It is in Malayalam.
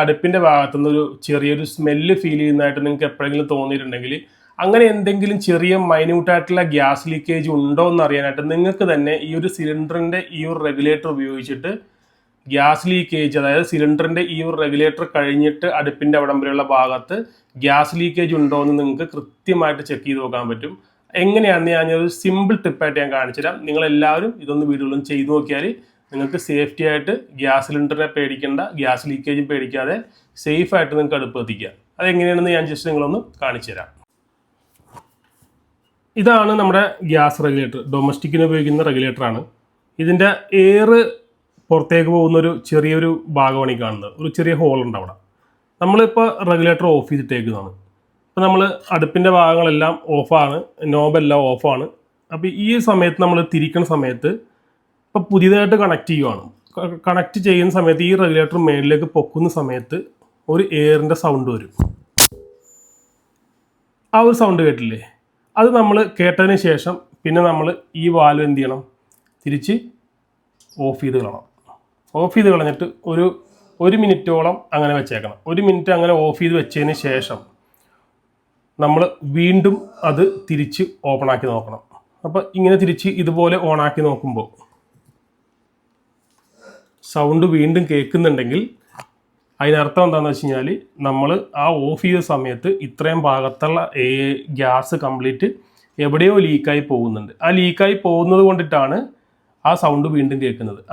അടുപ്പിൻ്റെ ഭാഗത്തുനിന്ന് ഒരു ചെറിയൊരു സ്മെല്ല് ഫീൽ ചെയ്യുന്നതായിട്ട് നിങ്ങൾക്ക് എപ്പോഴെങ്കിലും തോന്നിയിട്ടുണ്ടെങ്കിൽ അങ്ങനെ എന്തെങ്കിലും ചെറിയ മൈന്യൂട്ടായിട്ടുള്ള ഗ്യാസ് ലീക്കേജ് ഉണ്ടോ എന്ന് അറിയാനായിട്ട് നിങ്ങൾക്ക് തന്നെ ഈ ഒരു സിലിണ്ടറിൻ്റെ ഈ ഒരു റെഗുലേറ്റർ ഉപയോഗിച്ചിട്ട് ഗ്യാസ് ലീക്കേജ്, അതായത് സിലിണ്ടറിൻ്റെ ഈ ഒരു റെഗുലേറ്റർ കഴിഞ്ഞിട്ട് അടുപ്പിൻ്റെ അവിടം വരെയുള്ള ഭാഗത്ത് ഗ്യാസ് ലീക്കേജ് ഉണ്ടോ എന്ന് നിങ്ങൾക്ക് കൃത്യമായിട്ട് ചെക്ക് ചെയ്ത് നോക്കാൻ പറ്റും. എങ്ങനെയാണെന്ന് ഞാനൊരു സിമ്പിൾ ടിപ്പായിട്ട് ഞാൻ കാണിച്ചു തരാം. നിങ്ങളെല്ലാവരും ഇതൊന്ന് വീടുകളിലും ചെയ്തു നോക്കിയാൽ നിങ്ങൾക്ക് സേഫ്റ്റി ആയിട്ട് ഗ്യാസ് സിലിണ്ടറിനെ പേടിക്കേണ്ട, ഗ്യാസ് ലീക്കേജും പേടിക്കാതെ സേഫായിട്ട് നിങ്ങൾക്ക് അടുപ്പ് എത്തിക്കുക. അതെങ്ങനെയാണെന്ന് ഞാൻ ജസ്റ്റ് നിങ്ങളൊന്ന് കാണിച്ചു തരാം. ഇതാണ് നമ്മുടെ ഗ്യാസ് റെഗുലേറ്റർ, ഡൊമസ്റ്റിക്കിന് ഉപയോഗിക്കുന്ന റെഗുലേറ്ററാണ്. ഇതിൻ്റെ എയർ പുറത്തേക്ക് പോകുന്നൊരു ചെറിയൊരു ഭാഗമാണ് ഈ കാണുന്നത്. ഒരു ചെറിയ ഹോളുണ്ട് അവിടെ. നമ്മളിപ്പോൾ റെഗുലേറ്റർ ഓഫ് ചെയ്തിട്ടേക്കുന്നതാണ്. അപ്പോൾ നമ്മൾ അടുപ്പിൻ്റെ ഭാഗങ്ങളെല്ലാം ഓഫാണ്, നോബെല്ലാം ഓഫാണ്. അപ്പോൾ ഈ സമയത്ത് നമ്മൾ തിരിക്കുന്ന സമയത്ത് ഇപ്പോൾ പുതിയതായിട്ട് കണക്ട് ചെയ്യുവാണ്. കണക്ട് ചെയ്യുന്ന സമയത്ത് ഈ റെഗുലേറ്റർ മേളിലേക്ക് പൊക്കുന്ന സമയത്ത് ഒരു എയറിൻ്റെ സൗണ്ട് വരും. ആ ഒരു സൗണ്ട് കേട്ടില്ലേ? അത് നമ്മൾ കേട്ടതിന് ശേഷം പിന്നെ നമ്മൾ ഈ വാൽവ് എന്ത് ചെയ്യണം? തിരിച്ച് ഓഫ് ചെയ്ത് കളയണം. ഓഫ് ചെയ്ത് കളഞ്ഞിട്ട് ഒരു മിനിറ്റോളം അങ്ങനെ വെച്ചേക്കണം. 1 മിനിറ്റ് അങ്ങനെ ഓഫ് ചെയ്ത് വെച്ചതിന് ശേഷം നമ്മൾ വീണ്ടും അത് തിരിച്ച് ഓപ്പൺ ആക്കി നോക്കണം. അപ്പോൾ ഇങ്ങനെ തിരിച്ച് ഇതുപോലെ ഓണാക്കി നോക്കുമ്പോൾ സൗണ്ട് വീണ്ടും കേൾക്കുന്നുണ്ടെങ്കിൽ അതിനർത്ഥം എന്താണെന്ന് വെച്ച് കഴിഞ്ഞാൽ നമ്മൾ ആ ഓഫ് ചെയ്ത സമയത്ത് ഇത്രയും ഭാഗത്തുള്ള ഗ്യാസ് കംപ്ലീറ്റ് എവിടെയോ ലീക്കായി പോകുന്നുണ്ട്. ആ ലീക്കായി പോകുന്നത് കൊണ്ടിട്ടാണ് ആ സൗണ്ട് വീണ്ടും കേൾക്കുന്നത്.